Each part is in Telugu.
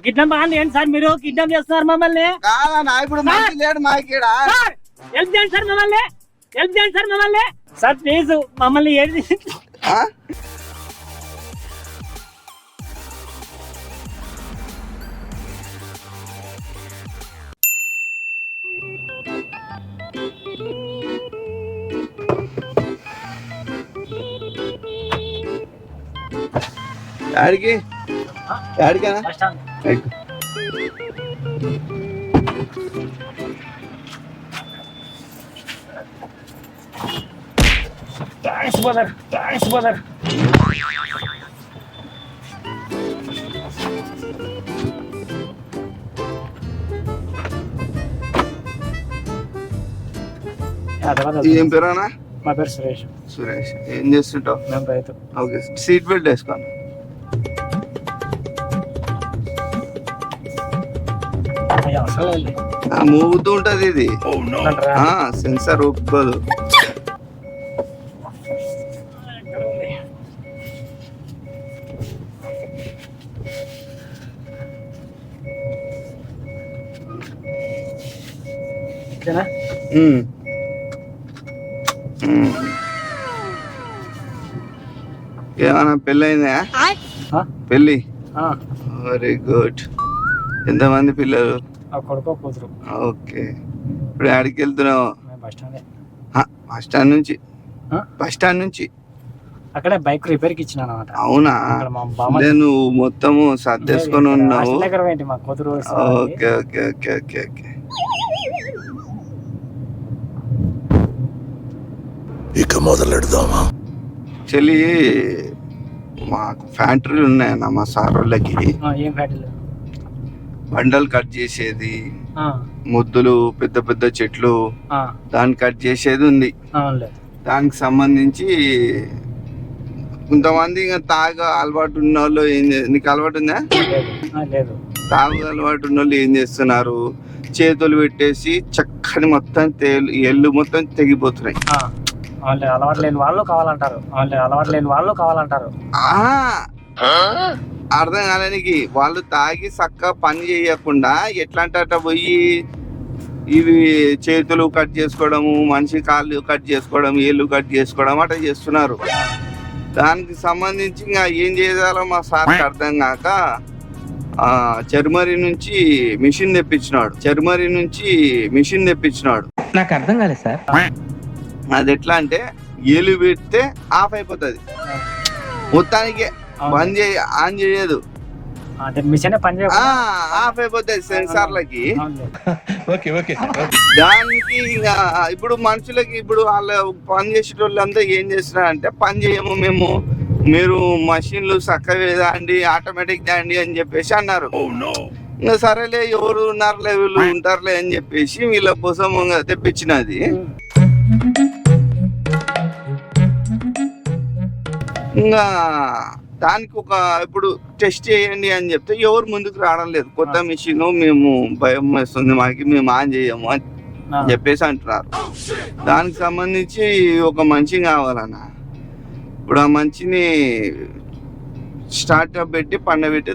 కిడ్నాప్ బాగుంది ఏంటి సార్ మీరు కిడ్నాప్ చేస్తున్నారు మమ్మల్ని కాదన్నా ఇప్పుడు మంచి లేడు మాకిడా హెల్ప్ చేయండి సార్ మమ్మల్ని హెల్ప్ చేయండి సార్ మమ్మల్ని సార్ ప్లీజ్ మమ్మల్ని ఏది యాడికి యాడికేనా థ్యాంక్స్ బ్రదర్ థ్యాంక్స్ బ్రదర్ ఏం పేరేనా? మా పేరు సురేష్. సురేష్. ఏం చేస్తుంటావు? మేము రైతు. ఓకే, సీట్ బెల్ట్ వేసుకోండి. మూగుతూ ఉంటది ఇది, సెన్సార్ ఒప్పుకోదు. ఏమన్నా పెళ్ళి అయిందా? పెళ్ళి వెరీ గుడ్. ఎంతమంది పిల్లలు? కొడుకో కూతురు. ఓకే, ఇప్పుడు ఆడికి వెళ్తున్నావు? బస్ స్టాండ్ నుంచి అక్కడే బైక్ రిపేర్ కి ఇచ్చిన. అవునా? నువ్వు మొత్తము సర్దేసుకొని ఉన్నావు. మా కూతురు. Okay okay okay okay okay. ఇక మొదలెడదామా? చెల్లి, మాకు ఫ్యాక్టరీలు ఉన్నాయన్న మా సార్ వాళ్ళకి. ఏం ఫ్యాక్టరీలు? బండలు కట్ చేసేది, ముద్దులు, పెద్ద పెద్ద చెట్లు, దాన్ని కట్ చేసేది ఉంది. దానికి సంబంధించి కొంతమంది ఇంకా తాగు అలవాటు ఉన్న వాళ్ళు నీకు అలవాటు ఉందా? తాగు అలవాటు ఉన్న వాళ్ళు ఏం చేస్తున్నారు, చేతులు పెట్టేసి చక్కని మొత్తం ఎల్లు మొత్తం తెగిపోతున్నాయి. అలవాటు లేని వాళ్ళు కావాలంటారు. అర్థం కాలేనికి వాళ్ళు తాగి చక్కగా పని చేయకుండా ఎట్లా అంటే పోయి ఇవి చేతులు కట్ చేసుకోవడము, మనిషి కాళ్ళు కట్ చేసుకోవడం, ఏళ్ళు కట్ చేసుకోవడం అట్లా చేస్తున్నారు. దానికి సంబంధించి ఇంకా ఏం చేయాలో మా సార్కి అర్థం కాక జర్మనీ నుంచి మిషన్ తెప్పించినాడు. నాకు అర్థం కాలేదు సార్. అది ఎట్లా అంటే ఏలు పెడితే ఆఫ్ అయిపోతుంది, మొత్తానికి ఆన్ చేయదు, ఆఫ్ అయిపోతుంది సెన్సార్లకి. దానికి ఇంకా ఇప్పుడు మనుషులకి, ఇప్పుడు వాళ్ళ పని చేసే వాళ్ళంతా ఏం చేస్తున్నారంటే, పని చేయము మేము, మీరు మషిన్లు చక్కగా దాండి, ఆటోమేటిక్ దాండి అని చెప్పేసి అన్నారు. ఇంకా సరేలే, ఎవరు ఉన్నారులే వీళ్ళు ఉంటారులే అని చెప్పేసి వీళ్ళ కోసం తెప్పించినది. ఇంకా దానికి ఇప్పుడు టెస్ట్ చేయండి అని చెప్తే ఎవరు ముందుకు రావడం లేదు. కొత్త మిషన్, మేము భయం వేస్తుంది మాకి, మేము ఆన్ చేయము అని చెప్పేసి అంటున్నారు. దానికి సంబంధించి ఒక మంచి కావాలన్న. ఇప్పుడు ఆ మంచిని స్టార్ట్అప్ పెట్టి పండబెట్టి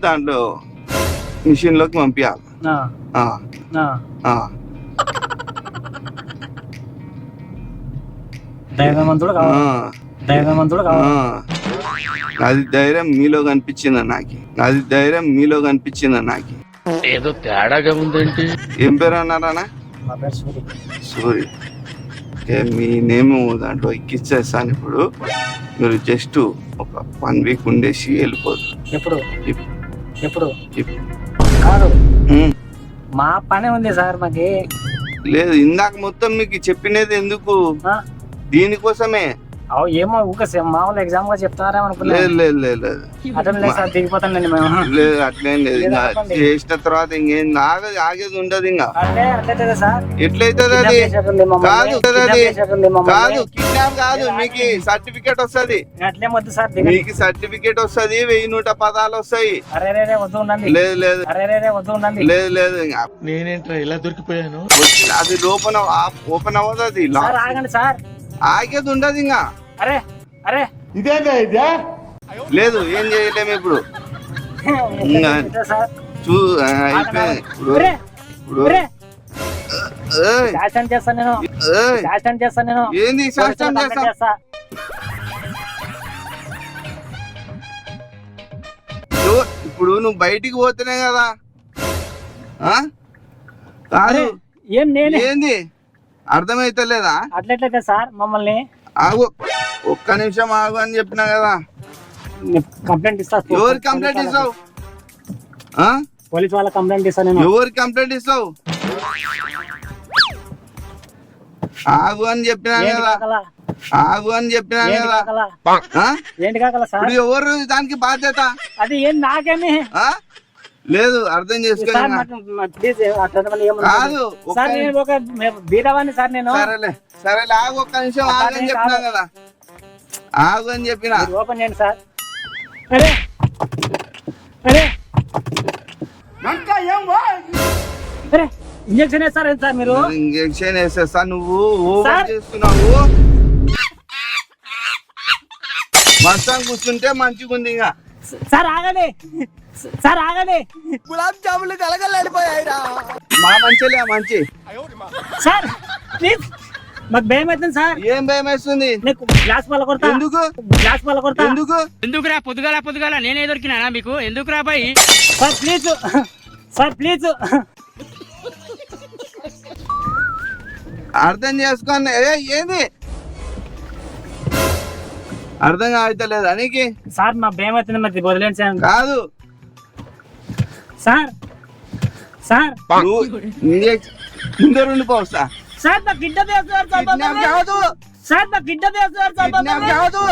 దాంట్లో మిషన్లోకి పంపించాలి. అది ధైర్యం మీలో కనిపించింది నాకు. ఏదో తేడాగా ఉందండి. ఏం పేరు అన్నారా? సూరి. మీ నేమ్ దాంట్లో ఎక్కిచ్చేస్తాను. ఇప్పుడు మీరు జస్ట్ ఒక 1 వీక్ ఉండేసి వెళ్ళిపోదు. ఎప్పుడు కాదు, మా పనే ఉంది సార్. మాకి లేదు, ఇందాక మొత్తం మీకు చెప్పినది ఎందుకు? దీనికోసమే. ఏమో మామూలు ఎగ్జామ్ గా చెప్తున్నారా? లేదు దిగిపోతానండి లేదు, అట్లేం లేదు. చేసిన తర్వాత ఇంకేం ఆగేది ఉండదు. ఇంకా ఎట్లయితుంది అది? కాదు కిడ్నాప్ కాదు, మీకు సర్టిఫికేట్ వస్తుంది. మీకు సర్టిఫికేట్ వస్తుంది, 1110 వస్తాయి. లేదు లేదు నేనేంట్రా ఇలా దొరికిపోయాను? అది ఓపెన్ అవ్వదు. అది ఆగేది ఉండదు. ఇంకా లేదు, ఏం చేయలేము ఇప్పుడు. సార్ చూ అయిపోయింది ఇప్పుడు ఒరే, ఇప్పుడు ఒరే, ఏయ్, శాసనం చేస్తాను నేను ఏయ్, శాసనం చేస్తాను నేను ఏంది శాస్త్రం పోలీసులకు చేస్తా చేస్తా. ఇప్పుడు నువ్వు బయటికి పోతేనే కదా ఆ? కాదు అరే, ఏం నేనే ఏంది అర్థమైతలేదా అట్లెట్లయితే సార్ మమ్మల్ని ఆగు ఒక్క నిమిషం ఆగు అని చెప్పినా కదా కంప్లైంట్ ఇస్తా ఎవరికి కంప్లైంట్ ఇస్తావు ఆ? పోలీస్ వాళ్ళ కంప్లైంట్ ఇస్తా నేను ఎవరికి కంప్లైంట్ ఇస్తావు ఆగు అని చెప్పినా ఏంటి కదా కాకలా ఆగు అని చెప్పినా ఏంటి కదా కాకలా ఆ? ఏంటి కాకలా సార్ ఇప్పుడు ఎవరు దానికి బాధ్యత అది ఏం నాకేమి ఆ? లేదు అర్థం సార్ చేసుకోవాలి నాకు ప్లీజ్ అట్లా మళ్ళీ ఏమన్నా కాదు ఒక్క సార్ నేను ఒక బీదవాన్ని సార్ నేను సరేలే సరేలే ఆగు ఒక్క నిమిషం ఆగు అని చెప్పినా కదా ఆగు అని చెప్పిన మీరు ఓపెన్ చేయండి సార్ అరే అరే అరే ఇంజక్షన్ వేస్తారు సార్ మీరు ఇంజక్షన్ వేసేస్తా నువ్వు ఓవర్ సార్. చేస్తున్నావు మస్తాన్ కూర్చుంటే మంచిగా ఉంది ఇంకా సార్ ఆగండి సార్ ఆగండి గులాబ్ జాములు కలగలేడిపోయాయిరా. మా మంచిలే మంచి సార్ ప్లీజ్ మాకు భయం అవుతుంది సార్ ఏం భయం వేస్తుంది నీకు గ్లాస్ పళ్ళ కొడతా ఎందుకు గ్లాస్ పళ్ళ కొడతా ఎందుకు ఎందుకురా పొద్దుగాల నేనే దొరికినా మీకు ఎందుకురా బాయ్ సార్ ప్లీజ్ సార్ ప్లీజ్ అర్థం చేసుకోండి ఏంది అర్థం కావట్లేదు నీకు సార్ మా భయం అవుతుంది మరి వదిలేండి సార్ కాదు సార్ సార్ నువ్వు ముందర ఉండిపోవస్తా సార్ నా గిడ్డ వేస్తారు సార్ కిడ్నాప్ మమ్మల్ని. కాదు సార్ నా గిడ్డ వేస్తారు సార్ కిడ్నాప్ మమ్మల్ని. కాదు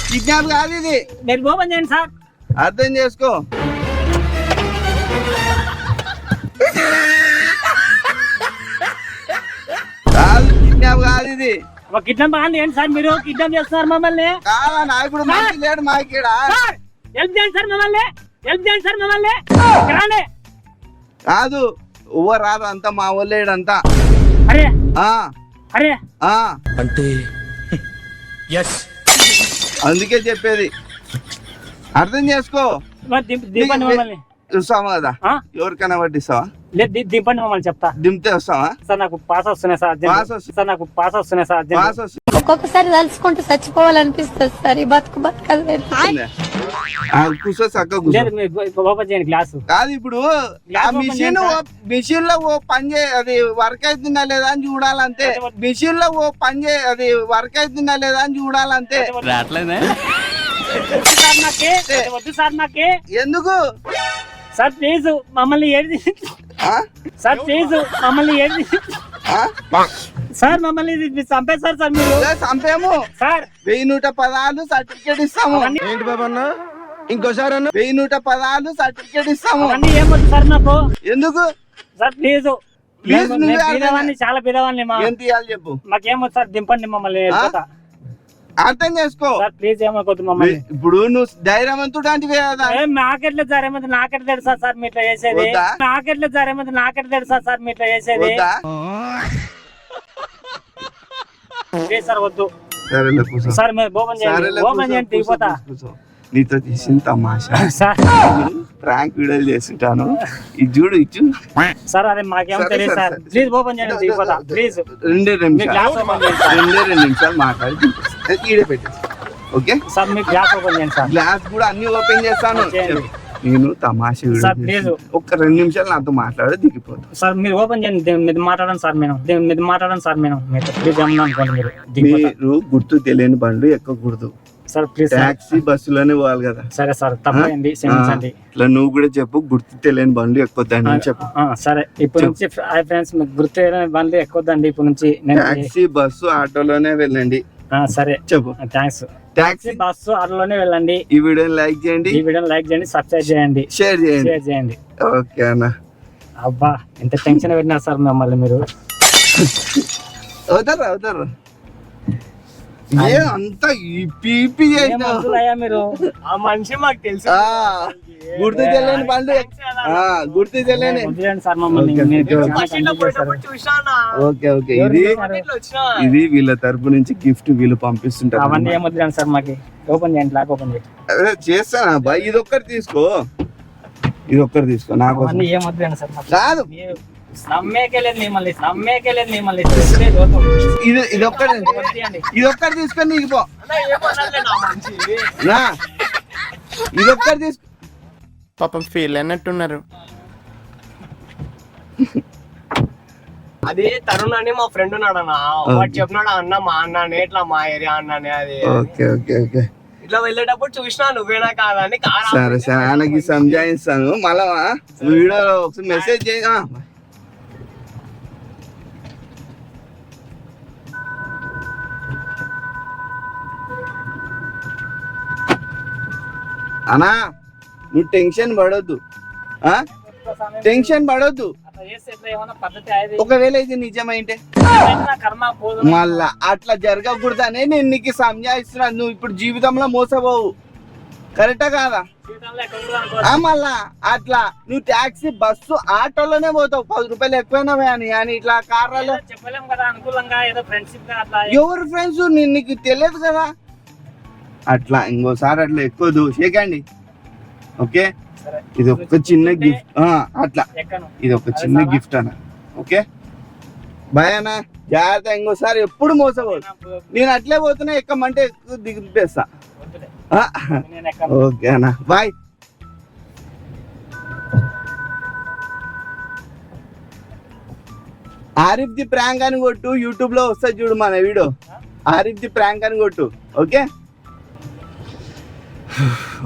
కిడ్నాప్ కాదు ఇది మీరు ఓపెన్ చేయండి సార్ అర్థం చేసుకో కాదు కిడ్నాప్ కాదు ఇది ఒక కిడ్నాప్ బాగుంది ఏంటి సార్ మీరు కిడ్నాప్ చేస్తున్నారు మమ్మల్ని కాదా నా ఇప్పుడు మంచి లేడు మాకిడా సార్ హెల్ప్ చేయండి సార్ మమ్మల్ని హెల్ప్ చేయండి సార్ మమ్మల్ని రాండి కాదు ఓవర్ రాదు అంతా మా వాళ్ళేడంతా అరే ఆ అరే ఆ అంటే ఎస్ అందుకే చెప్పేది అర్థం చేసుకో మరి దింపండి మమ్మల్ని చూస్తావా కదా ఆ? ఎవరికైనా పట్టిస్తావా లేదు దింపండి మమ్మల్ని చెప్తా దింపితే వస్తావా సార్ నాకు పాస్ వస్తున్నాయి సార్ అర్జెంట్. పాస్ వస్తు- సార్ నాకు పాస్ వస్తున్నాయి సార్ అర్జెంట్. పాస్ వస్తుంది ఒక్కొక్కసారి తలుచుకుంటూ చచ్చిపోవాలనిపిస్తుంది సార్ ఈ బతుకు బతకదు కూర్చో చక్కగా కూర్చో లేదు మీరు ఓపెన్ చేయండి గ్లాస్ కాదు ఇప్పుడు ఆ గ్లాస్ ఓపెన్ మిషన్ చేయండి మిషన్ లో ఓ పని చే అది వర్క్ అవుతుందా లేదా అని చూడాలంతే మిషన్ లో ఓ పని చే అది వర్క్ అవుతుందా లేదా అని చూడాలంతే వద్దు సార్ నాకే వద్దు సార్ నాకే ఎందుకు సార్ ప్లీజ్ మమ్మల్ని ఏది ఆ? సార్ ప్లీజ్ మమ్మల్ని ఏది ఆ? సార్ మమ్మల్ని ఇది చంపేస్తారు సార్ మీరు లే, చంపేము సార్ 1110 సర్టిఫికేట్ ఇస్తాము ఏంటి బాబు అన్న ఇంకోసారి అన్న 1110 సర్టిఫికేట్ ఇస్తాము అవన్నీ ఏమొద్దు సార్ నాకు ఎందుకు సార్ ప్లీజ్ Please, నువ్వే అర్థం బీదవాన్ని చాలా బీదవాన్ని ఏం తీయాలి చెప్పు మాకేమొద్దు సార్ దింపండి మమ్మల్ని వెళ్ళిపోతా. అర్థం చేసుకో సార్ ప్లీజ్ ఏమనుకోద్దు మమ్మల్ని ఇప్పుడు నువ్వు ధైర్యవంతుడు అంటే కదా ఏం నాకెట్లా జరేమంది నాకెట్లా తెలుసా సార్ మీ ఇట్లా చేసేది వద్దా? నాకెట్లా జరేమంది నాకెట్లా తెలుసా సార్ మీ ఇట్లా చేసేది వద్దా ప్లీజ్ సార్ వద్దు సరేలే కూర్చో సార్ మీరు ఓపెన్ చేయండి సరేలే ఓపెన్ చేయండి దిగిపోతా కూర్చో నీతో తీసిన తమాషా సార్ ప్రాంక్ వీడియోలు చేస్తుంటాను ఇది చూడు ఇచ్చు సార్ అదే మాకేం సరే, తెలియదు సరే, సార్ సరే. ప్లీజ్ ఓపెన్ చేయండి దిగిపోతా ప్లీజ్ రెండే మీ గ్లాస్ ఓపెన్ చేయండి సార్ రెండు నిమిషాలు మాట్లాడి ఈడే పెట్టేసి ఓకే సార్ మీ గ్లాస్ ఓపెన్ చేయండి సార్ గ్లాస్ కూడా అన్ని ఓపెన్ చేస్తాను చేయండి. నేను తమాషా వీడియో సార్, ప్లీజ్. చేసి ఒక్క 2 నిమిషాలు నాతో మాట్లాడి దిగిపోతాను సార్ మీరు ఓపెన్ చేయండి మీరు మాట్లాడండి సార్ నేను మీరు మాట్లాడండి సార్ నేను మీతో ప్లీజ్ ఏమన్నా అనుకోండి మీరు దిగిపోతా మీరు గుర్తు తెలియని బండ్లు ఎక్కకూడదు సార్ ప్లీజ్ సార్ టాక్సీ బస్సులోనే పోవాలి కదా సరే సార్ తప్పండి క్షమించండి ఇట్లా నువ్వు కూడా చెప్పు గుర్తు తెలియని బండ్లు ఎక్కువద్దని చెప్పు సరే ఇప్పుడు నుంచి హాయ్ ఫ్రెండ్స్ మీకు గుర్తు బండ్లు ఎక్కువద్దండి ఇప్పుడు నుంచి నేను టాక్సీ బస్సు ఆటోలోనే వెళ్ళండి సరే చెప్పు థ్యాంక్స్ టాక్సీ బస్సు ఆటోలోనే వెళ్ళండి ఈ వీడియోని లైక్ చేయండి ఈ వీడియోని లైక్ చేయండి సబ్స్క్రైబ్ చేయండి షేర్ చేయండి షేర్ చేయండి ఓకే అన్న అబ్బా ఎంత టెన్షన్ పెట్టినారు సార్ మమ్మల్ని మీరు అవుతారు అవుతారు ఏ అంత పీపీ ఏం చేసినావు మనుషులయ్యా మీరు? ఆ మనిషి మాకు తెలుసు. గుర్తు తెలియని పండు గుర్తు తెలియని వదిలేండి సార్ మమ్మల్ని. ఓకే, మీరు ఓకే, చాలా ఓకే. బస్సులో confuse పోయేటప్పుడు చేశారు. చూసానా ఓకే ఓకే ఇది ఇట్లా వచ్చినా ఇది వీళ్ళ తరపు నుంచి గిఫ్ట్ వీళ్ళు పంపిస్తుంటారు అవన్నీ ఏం వదిలేండి సార్ మాకి. ఓపెన్ చేయండి, లాక్ ఓపెన్ చేయండి. అదే చేస్తానా బాయ్ ఇది ఒక్కటి తీసుకో నాకు అవన్నీ ఏం వదిలేండి సార్ మాకు. కాదు మీరు నమ్మేకెళ్ళేది మిమ్మల్ని, నమ్మేకెళ్ళేది మిమ్మల్ని. తెలిసే చూద్దాం. ఇది ఒక్కటి వదిలేయండి. ఇది ఒక్కటి తీసుకొని నీకు పో ఏమన్నా నా మనిషి నా ఇది ఒక్కటి తీసుకో పాపం ఫీల్ అయినట్టున్నారు. అది తరుణ్ అని మా ఫ్రెండ్ ఉన్నాడు అన్న. వాడు చెప్పినాడు అన్న మా అన్ననే ఇట్లా మా ఏరియా అన్ననే అది ఓకే ఓకే ఓకే ఇట్లా వెళ్ళేటప్పుడు చూసినా నువ్వేనా కాదా అని కారు సరే సరే ఆయనకి సంజాయిస్తాను మళ్ళా వీడియోలో ఒకసారి మెసేజ్ చేయ అన్నా నువ్వు టెన్షన్ పడొద్దు టెన్షన్ పడొద్దు అట్లా చేస్తే ఎట్లా ఏమన్నా పద్ధతి అయ్యేది? ఒకవేళ ఇది నిజమైంటే నా కర్మ పోదు. మళ్ళా అట్లా జరగకూడదనే నేను నీకు సంజాయిస్తున్నాను నువ్వు ఇప్పుడు జీవితంలో మోసపోవు కరెక్టా కాదా జీవితంలో ఎక్కడ కూడా అనుకో. మళ్ళా అట్లా నువ్వు టాక్సీ బస్సు ఆటోలోనే పోతావు 10 రూపాయలు ఎక్కువైనా అని ఇట్లా కార్లలో ఏదో చెప్పలేం కదా అనుకూలంగా, ఏదో ఫ్రెండ్షిప్ గా అట్లా. ఎవరు ఫ్రెండ్స్ నీకు తెలియదు కదా అట్లా ఇంకోసారి అట్లా ఎక్కువ చేయకండి ఓకే సరే. ఇది ఒక చిన్న గిఫ్ట్ అట్లా ఎక్కను. ఇది ఒక చిన్న గిఫ్ట్ అన్న ఓకే బాయ్ అన్న జాగ్రత్త ఇంకోసారి ఎప్పుడు మోసపోదు నేను అట్లే పోతున్నా ఎక్కమంటే ఎక్కువ దిగిపేస్తా వద్దులే. ఆ, నేను ఎక్కను. ఓకే అన్న బాయ్ ఆరిఫ్ ది ప్రాంక్ అని కొట్టు యూట్యూబ్ లో వస్తుంది చూడు మన వీడియో ఆరిఫ్ ది ప్రాంక్ అని కొట్టు ఓకే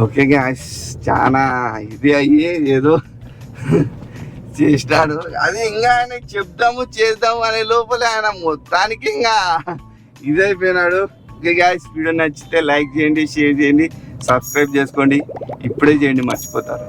ఓకే గ్యాస్ చాలా ఇది అయ్యి ఏదో చేసినాడు అది ఇంకా ఆయనకి చెప్తాము చేద్దాము అనే లోపల ఆయన మొత్తానికి ఇంకా ఇదైపోయినాడు ఓకే గ్యాస్ వీడియో నచ్చితే లైక్ చేయండి షేర్ చేయండి సబ్స్క్రైబ్ చేసుకోండి ఇప్పుడే చేయండి మర్చిపోతారు